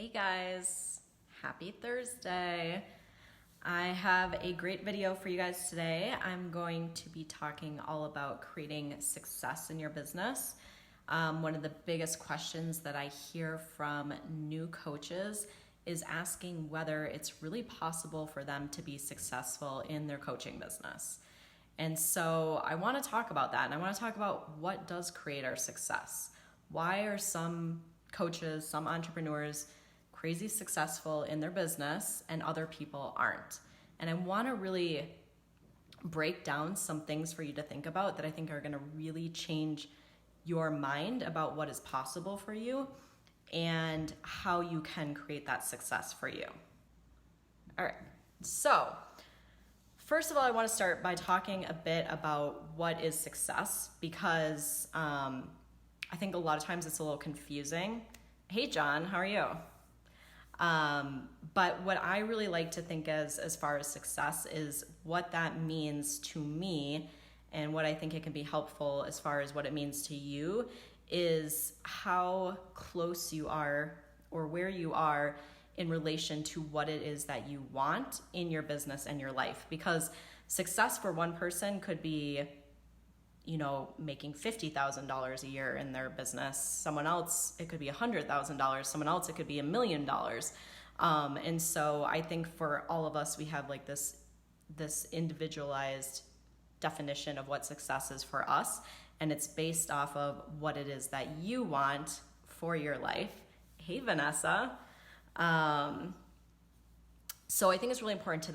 Hey guys, happy Thursday. I have a great video for you guys today. I'm going to be talking all about creating success in your business. One of the biggest questions that I hear from new coaches is asking whether it's really possible for them to be successful in their coaching business. And so I want to talk about that, and I want to talk about what does create our success. Why are some coaches, some entrepreneurs crazy successful in their business and other people aren't? And I want to really break down some things for you to think about that I think are going to really change your mind about what is possible for you and how you can create that success for you. All right, so first of all, I want to start by talking a bit about what is success, because I think a lot of times it's a little confusing. Hey John, how are you? But what I really like to think as far as success is what that means to me, and what I think it can be helpful as far as what it means to you is how close you are or where you are in relation to what it is that you want in your business and your life. Because success for one person could be, making $50,000 a year in their business. Someone else, it could be $100,000. Someone else, it could be $1 million. And so I think for all of us, we have like this individualized definition of what success is for us. And it's based off of what it is that you want for your life. Hey, Vanessa. So I think it's really important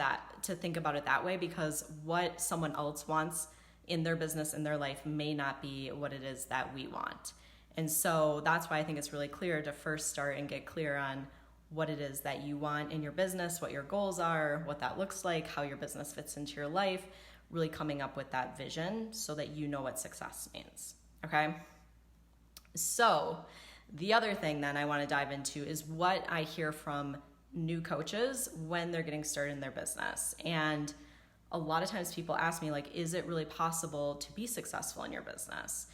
to think about it that way, because what someone else wants in their business, in their life, may not be what it is that we want. And so that's why I think it's really clear to first start and get clear on what it is that you want in your business, what your goals are, what that looks like, how your business fits into your life, really coming up with that vision so that you know what success means, okay? So the other thing then I want to dive into is what I hear from new coaches when they're getting started in their business. And a lot of times people ask me, like, is it really possible to be successful in your business?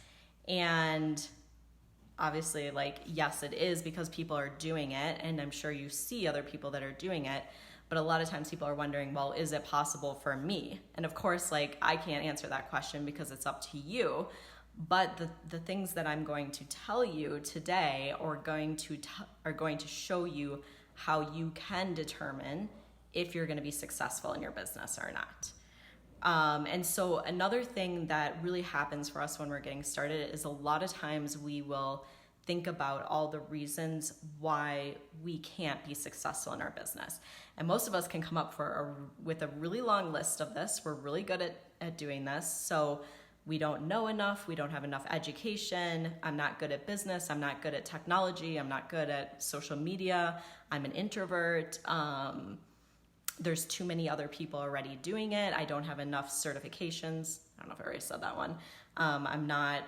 And obviously, like, yes, it is, because people are doing it, and I'm sure you see other people that are doing it. But a lot of times people are wondering, well, is it possible for me? And of course, like, I can't answer that question because it's up to you. But the things that I'm going to tell you today are going to show you how you can determine if you're going to be successful in your business or not. And so another thing that really happens for us when we're getting started is a lot of times we will think about all the reasons why we can't be successful in our business. And most of us can come up with a really long list of this. We're really good at doing this. So we don't know enough. We don't have enough education. I'm not good at business. I'm not good at technology. I'm not good at social media. I'm an introvert. There's too many other people already doing it. I don't have enough certifications. I don't know if I already said that one. I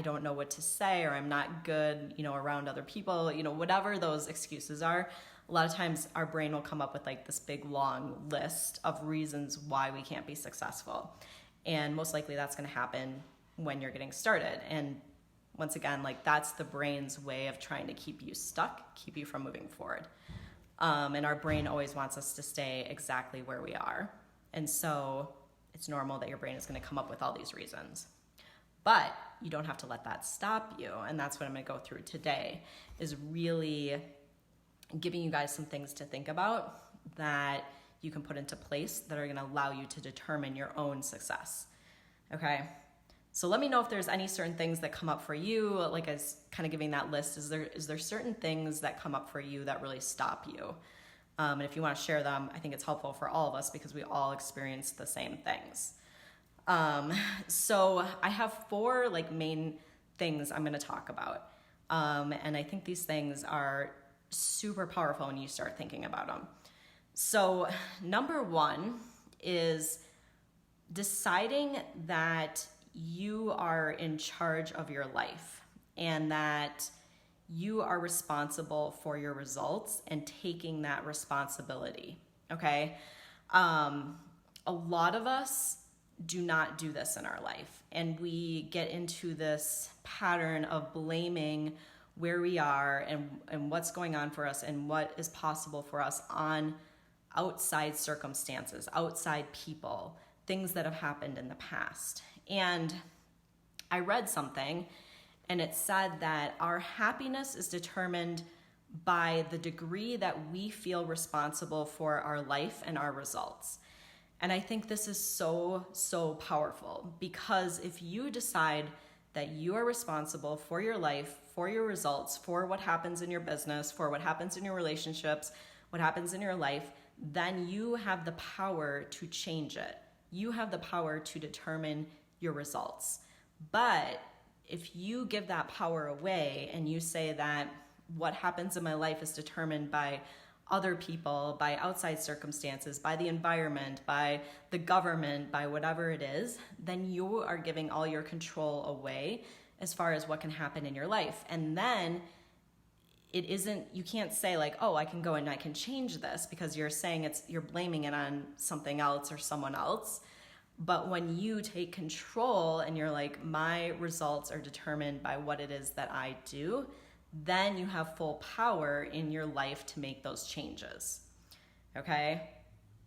don't know what to say, or I'm not good, around other people, whatever those excuses are. A lot of times our brain will come up with like this big long list of reasons why we can't be successful. And most likely that's going to happen when you're getting started. And once again, like, that's the brain's way of trying to keep you stuck, keep you from moving forward. And our brain always wants us to stay exactly where we are. And so it's normal that your brain is going to come up with all these reasons. But you don't have to let that stop you. And that's what I'm going to go through today, is really giving you guys some things to think about that you can put into place that are going to allow you to determine your own success. Okay? So let me know if there's any certain things that come up for you, like as kind of giving that list. Is there certain things that come up for you that really stop you? And if you want to share them, I think it's helpful for all of us because we all experience the same things. So I have 4 like main things I'm going to talk about. And I think these things are super powerful when you start thinking about them. So number 1 is deciding that you are in charge of your life and that you are responsible for your results and taking that responsibility, okay? A lot of us do not do this in our life, and we get into this pattern of blaming where we are and what's going on for us and what is possible for us on outside circumstances, outside people, things that have happened in the past. And I read something and it said that our happiness is determined by the degree that we feel responsible for our life and our results. And I think this is so, so powerful, because if you decide that you are responsible for your life, for your results, for what happens in your business, for what happens in your relationships, what happens in your life, then you have the power to change it. You have the power to determine your results. But if you give that power away and you say that what happens in my life is determined by other people, by outside circumstances, by the environment, by the government, by whatever it is, then you are giving all your control away as far as what can happen in your life. And then you can't say like, oh, I can go and I can change this, because you're saying you're blaming it on something else or someone else. But when you take control and you're like, my results are determined by what it is that I do, then you have full power in your life to make those changes. Okay?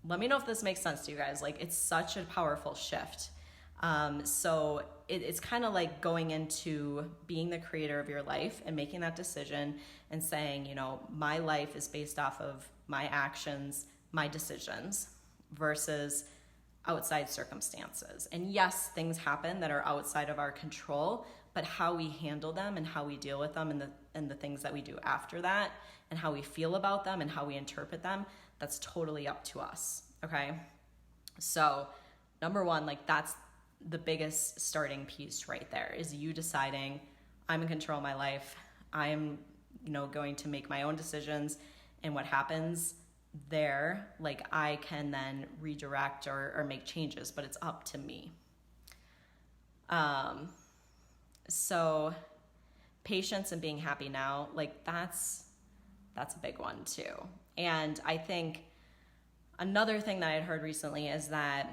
Let me know if this makes sense to you guys. Like, it's such a powerful shift. So it's kind of like going into being the creator of your life and making that decision and saying, my life is based off of my actions, my decisions, versus outside circumstances. And yes, things happen that are outside of our control, but how we handle them and how we deal with them and the things that we do after that and how we feel about them and how we interpret them, that's totally up to us. Okay? So number one, like, that's the biggest starting piece right there, is you deciding, I'm in control of my life. I am, going to make my own decisions, and what happens there, like, I can then redirect or make changes, but it's up to me. So patience and being happy now, like, that's a big one too. And I think another thing that I had heard recently is that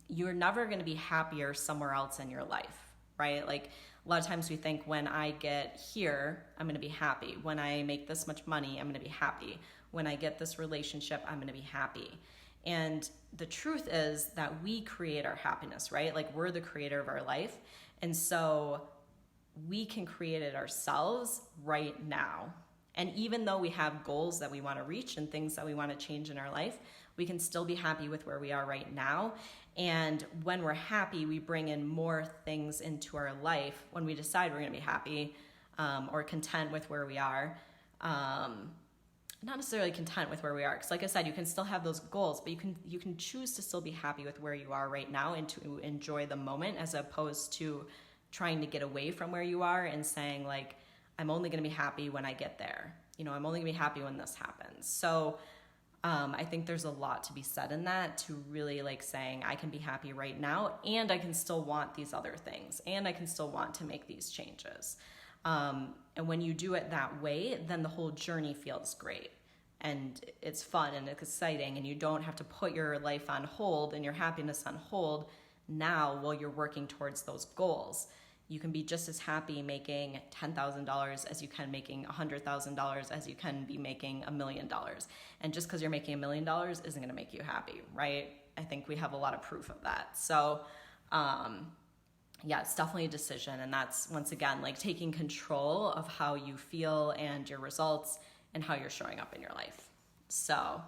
you're never going to be happier somewhere else in your life, right? Like, a lot of times we think, when I get here, I'm going to be happy. When I make this much money, I'm going to be happy. When I get this relationship, I'm going to be happy. And the truth is that we create our happiness, right? Like, we're the creator of our life. And so we can create it ourselves right now. And even though we have goals that we want to reach and things that we want to change in our life, we can still be happy with where we are right now. And when we're happy, we bring in more things into our life when we decide we're going to be happy or content with where we are. Not necessarily content with where we are, because like I said, you can still have those goals, but you can choose to still be happy with where you are right now and to enjoy the moment, as opposed to trying to get away from where you are and saying, like, I'm only going to be happy when I get there. I'm only going to be happy when this happens. So I think there's a lot to be said in that, to really, like, saying, I can be happy right now, and I can still want these other things, and I can still want to make these changes. And when you do it that way, then the whole journey feels great, and it's fun and it's exciting, and you don't have to put your life on hold and your happiness on hold now while you're working towards those goals. You can be just as happy making $10,000 as you can making $100,000 as you can be making $1 million. And just because you're making $1 million isn't going to make you happy, right? I think we have a lot of proof of that. So, yeah, it's definitely a decision. And that's, once again, like, taking control of how you feel and your results and how you're showing up in your life. So,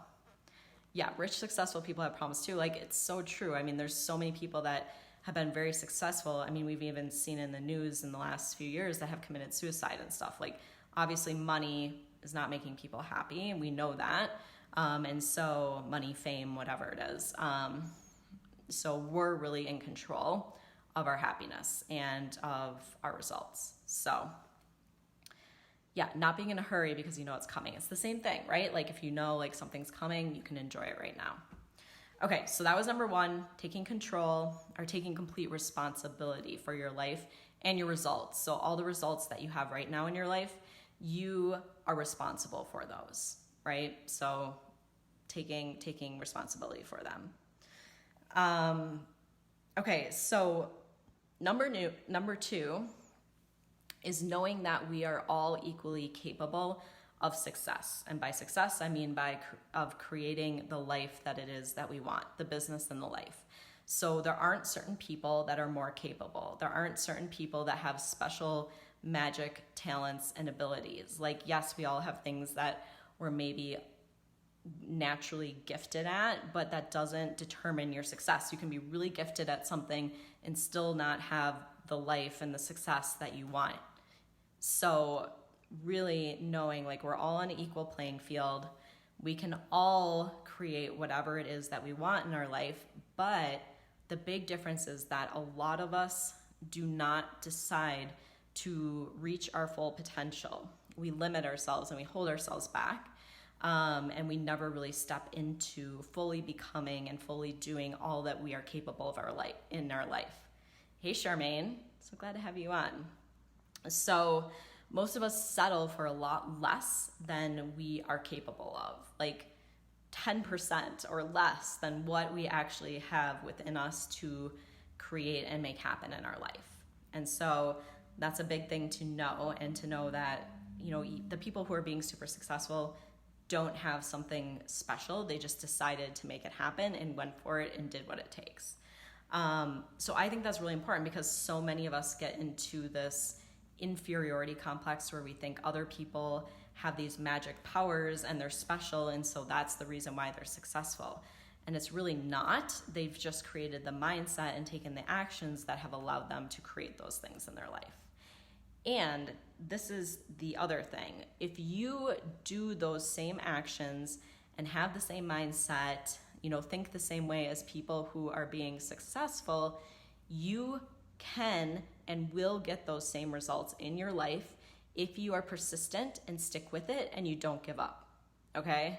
yeah, rich, successful people have problems too. Like, it's so true. I mean, there's so many people that have been very successful. I mean, we've even seen in the news in the last few years that have committed suicide and stuff. Like, obviously money is not making people happy, and we know that. And so money, fame, whatever it is. So we're really in control of our happiness and of our results. So yeah, not being in a hurry because you know it's coming. It's the same thing, right? Like, if you know, like, something's coming, you can enjoy it right now. Okay, so that was number one, taking control or taking complete responsibility for your life and your results. So all the results that you have right now in your life, you are responsible for those, right? So taking responsibility for them. Okay, so number two is knowing that we are all equally capable of success. And by success, I mean of creating the life that it is that we want, the business and the life. So there aren't certain people that are more capable. There aren't certain people that have special magic talents and abilities. Like, yes, we all have things that we're maybe naturally gifted at, but that doesn't determine your success. You can be really gifted at something and still not have the life and the success that you want. So really knowing like we're all on an equal playing field. We can all create whatever it is that we want in our life, but the big difference is that a lot of us do not decide to reach our full potential. We limit ourselves and we hold ourselves back, and we never really step into fully becoming and fully doing all that we are capable of in our life. Hey, Charmaine, so glad to have you on. So most of us settle for a lot less than we are capable of, like 10% or less than what we actually have within us to create and make happen in our life. And so that's a big thing to know, and to know that, you know, the people who are being super successful don't have something special. They just decided to make it happen and went for it and did what it takes. So I think that's really important, because so many of us get into this inferiority complex where we think other people have these magic powers and they're special, and so that's the reason why they're successful. And it's really not. They've just created the mindset and taken the actions that have allowed them to create those things in their life. And this is the other thing. If you do those same actions and have the same mindset, you know, think the same way as people who are being successful, you can and will get those same results in your life if you are persistent and stick with it and you don't give up. Okay?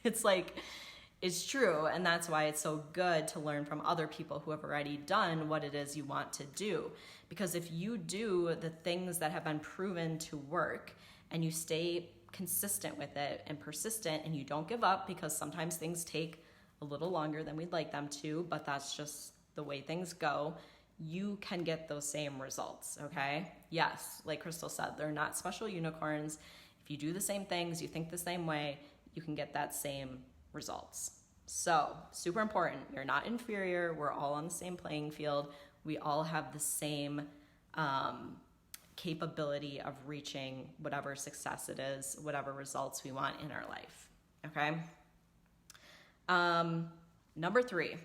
It's true, and that's why it's so good to learn from other people who have already done what it is you want to do. Because if you do the things that have been proven to work and you stay consistent with it and persistent and you don't give up, because sometimes things take a little longer than we'd like them to, but that's just the way things go, you can get those same results, okay? Yes, like Crystal said, they're not special unicorns. If you do the same things, you think the same way, you can get that same results. So, super important. You're not inferior. We're all on the same playing field. We all have the same capability of reaching whatever success it is, whatever results we want in our life, okay? Number 3.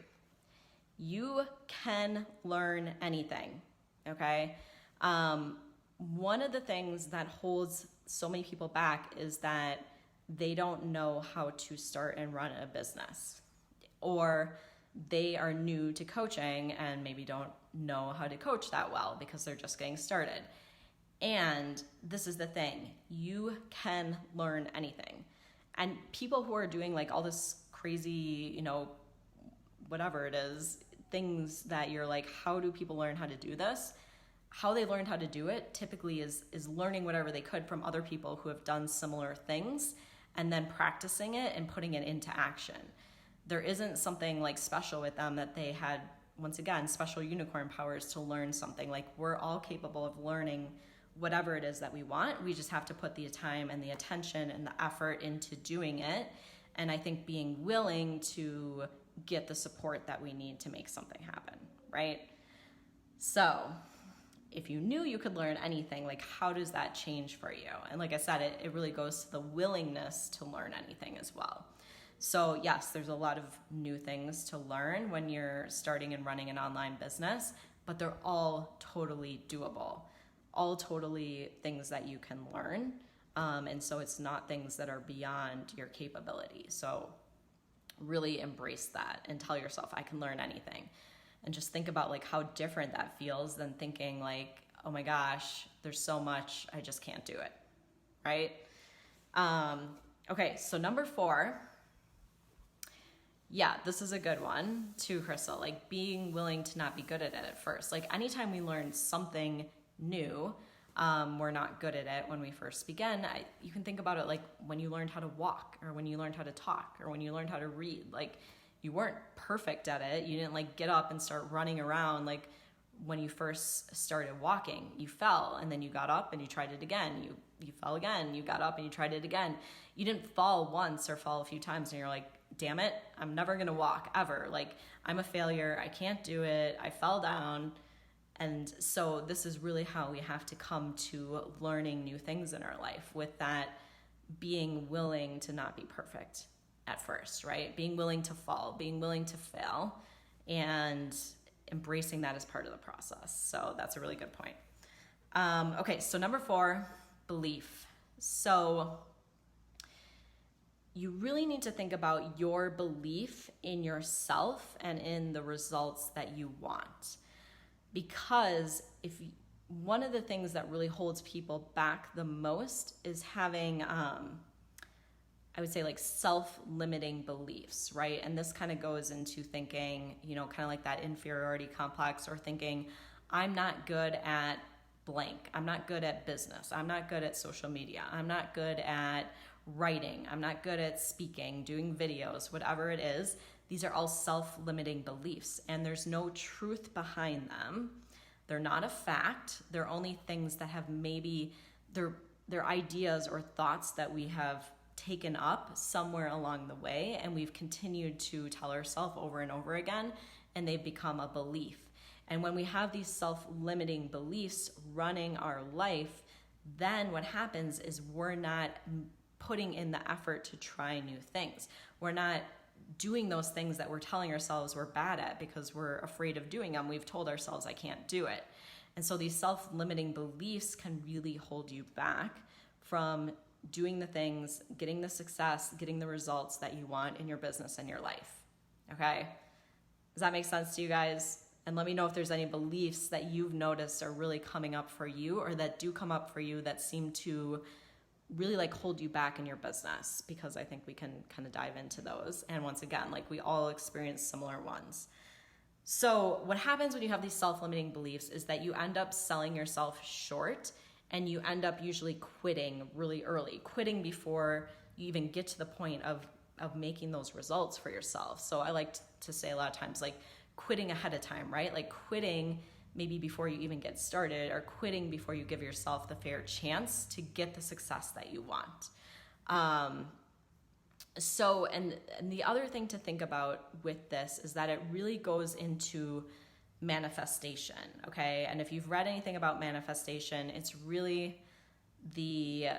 You can learn anything, okay? One of the things that holds so many people back is that they don't know how to start and run a business, or they are new to coaching and maybe don't know how to coach that well because they're just getting started. And this is the thing, you can learn anything. And people who are doing like all this crazy, you know, whatever it is, things that you're like, how do people learn how to do this? How they learned how to do it typically is learning whatever they could from other people who have done similar things and then practicing it and putting it into action. There isn't something like special with them that they had, once again, special unicorn powers to learn something. Like, we're all capable of learning whatever it is that we want. We just have to put the time and the attention and the effort into doing it. And I think being willing to get the support that we need to make something happen, right? So if you knew you could learn anything, like, how does that change for you? And like I said, it really goes to the willingness to learn anything as well. So yes, there's a lot of new things to learn when you're starting and running an online business, but they're all totally doable, all totally things that you can learn. And so it's not things that are beyond your capability. So really embrace that and tell yourself, I can learn anything. And just think about like how different that feels than thinking like, oh my gosh, there's so much, I just can't do it, right? Okay, so number 4, yeah, this is a good one too, Crystal, like being willing to not be good at it at first. Like anytime we learn something new, we're not good at it when we first begin. You can think about it like when you learned how to walk, or when you learned how to talk, or when you learned how to read. Like, you weren't perfect at it. You didn't like get up and start running around like when you first started walking, you fell and then you got up and you tried it again. You fell again, you got up and you tried it again. You didn't fall once or fall a few times and you're like, damn it, I'm never gonna walk ever. Like, I'm a failure, I can't do it, I fell down. And so this is really how we have to come to learning new things in our life, with that being willing to not be perfect at first, right? Being willing to fall, being willing to fail, and embracing that as part of the process. So that's a really good point. Okay, so number 4, belief. So you really need to think about your belief in yourself and in the results that you want. Because one of the things that really holds people back the most is having, I would say, like self-limiting beliefs, right? And this kind of goes into thinking, kind of like that inferiority complex, or thinking, I'm not good at blank. I'm not good at business. I'm not good at social media. I'm not good at writing. I'm not good at speaking, doing videos, whatever it is. These are all self-limiting beliefs, and there's no truth behind them. They're not a fact. They're only things that have maybe, they're ideas or thoughts that we have taken up somewhere along the way, and we've continued to tell ourselves over and over again, and they've become a belief. And when we have these self-limiting beliefs running our life, then what happens is we're not putting in the effort to try new things. We're not doing those things that we're telling ourselves we're bad at because we're afraid of doing them. We've told ourselves, I can't do it. And so these self-limiting beliefs can really hold you back from doing the things, getting the success, getting the results that you want in your business and your life. Okay? Does that make sense to you guys? And let me know if there's any beliefs that you've noticed are really coming up for you, or that do come up for you that seem to really like hold you back in your business, because I think we can kind of dive into those. And once again, like, we all experience similar ones. So what happens when you have these self-limiting beliefs is that you end up selling yourself short, and you end up usually quitting really early, quitting before you even get to the point of making those results for yourself. So I like to say a lot of times, like, quitting ahead of time, right? Like quitting maybe before you even get started, or quitting before you give yourself the fair chance to get the success that you want. And the other thing to think about with this is that it really goes into manifestation, okay? And if you've read anything about manifestation, it's really the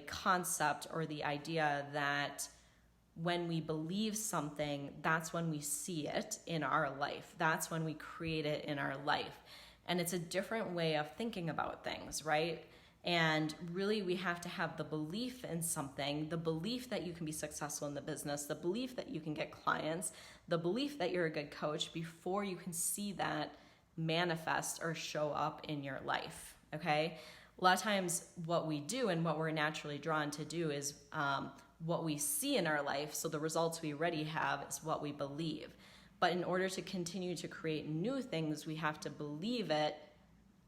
concept or the idea that when we believe something, that's when we see it in our life. That's when we create it in our life. And it's a different way of thinking about things, right? And really, we have to have the belief in something, the belief that you can be successful in the business, the belief that you can get clients, the belief that you're a good coach, before you can see that manifest or show up in your life, okay? A lot of times what we do and what we're naturally drawn to do is what we see in our life. So the results we already have is what we believe. But in order to continue to create new things, we have to believe it,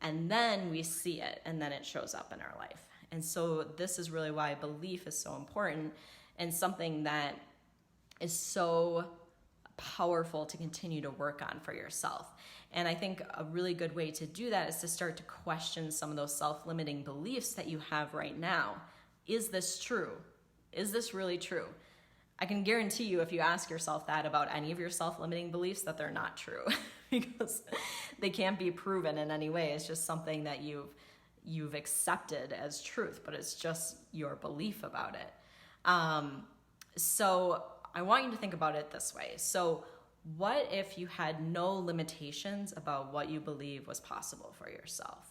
and then we see it, and then it shows up in our life. And so this is really why belief is so important, and something that is so powerful to continue to work on for yourself. And I think a really good way to do that is to start to question some of those self-limiting beliefs that you have right now. Is this true? Is this really true? I can guarantee you, if you ask yourself that about any of your self-limiting beliefs, that they're not true, because they can't be proven in any way. It's just something that you've accepted as truth, but it's just your belief about it. So I want you to think about it this way. So what if you had no limitations about what you believe was possible for yourself?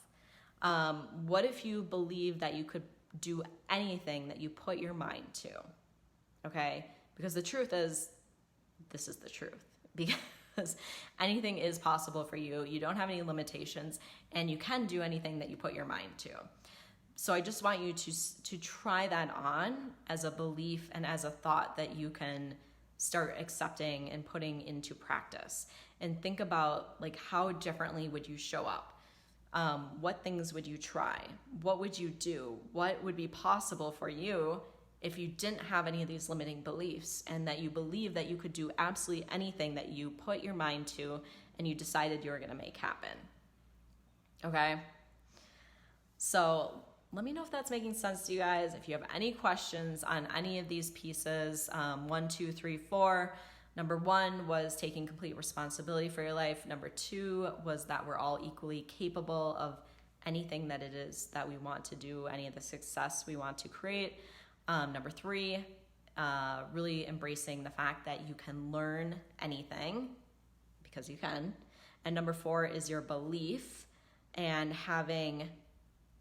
What if you believe that you could do anything that you put your mind to? Okay? Because the truth is, this is the truth. Because anything is possible for you. You don't have any limitations, and you can do anything that you put your mind to. So I just want you to try that on as a belief and as a thought that you can start accepting and putting into practice. And think about, like, how differently would you show up? What things would you try? What would you do? What would be possible for you if you didn't have any of these limiting beliefs, and that you believe that you could do absolutely anything that you put your mind to and you decided you were going to make happen? Okay? So let me know if that's making sense to you guys. If you have any questions on any of these pieces, 1, 2, 3, 4. Number 1 was taking complete responsibility for your life. Number 2 was that we're all equally capable of anything that it is that we want to do, any of the success we want to create. Number 3, really embracing the fact that you can learn anything, because you can. And number 4 is your belief, and having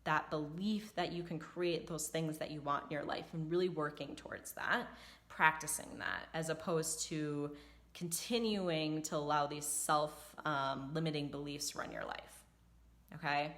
that belief that you can create those things that you want in your life and really working towards that, practicing that, as opposed to continuing to allow these self-limiting beliefs run your life. Okay?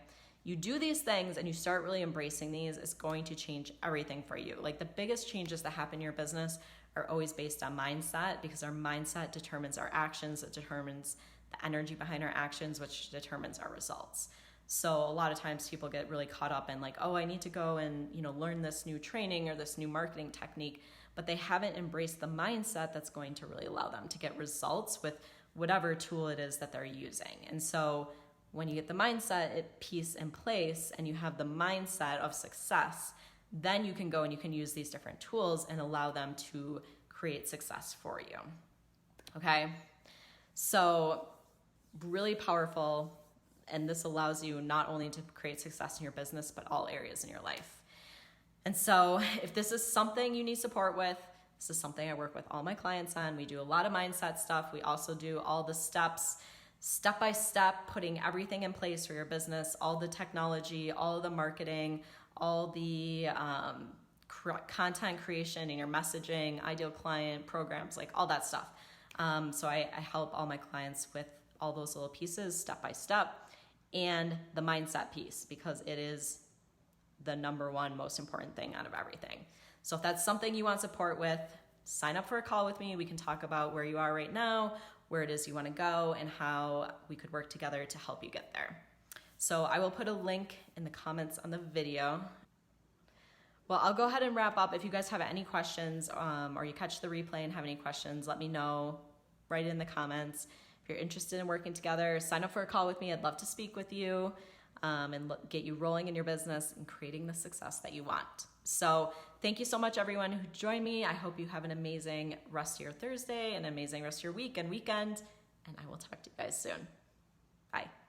You do these things and you start really embracing these, it's going to change everything for you. Like, the biggest changes that happen in your business are always based on mindset, because our mindset determines our actions, it determines the energy behind our actions, which determines our results. So a lot of times people get really caught up in like, oh, I need to go and, learn this new training or this new marketing technique, but they haven't embraced the mindset that's going to really allow them to get results with whatever tool it is that they're using. And so when you get the mindset piece in place and you have the mindset of success, then you can go and you can use these different tools and allow them to create success for you. Okay? So really powerful. And this allows you not only to create success in your business, but all areas in your life. And so if this is something you need support with, this is something I work with all my clients on. We do a lot of mindset stuff. We also do all the steps, step by step, putting everything in place for your business, all the technology, all the marketing, all the content creation and your messaging, ideal client programs, like all that stuff. So I help all my clients with all those little pieces step by step, and the mindset piece, because it is the number one most important thing out of everything. So if that's something you want support with, sign up for a call with me. We can talk about where you are right now, where it is you want to go, and how we could work together to help you get there. So I will put a link in the comments on the video. Well, I'll go ahead and wrap up. If you guys have any questions, or you catch the replay and have any questions, let me know. Write it in the comments. If you're interested in working together, sign up for a call with me. I'd love to speak with you and get you rolling in your business and creating the success that you want. So thank you so much, everyone who joined me. I hope you have an amazing rest of your Thursday, an amazing rest of your week and weekend, and I will talk to you guys soon. Bye.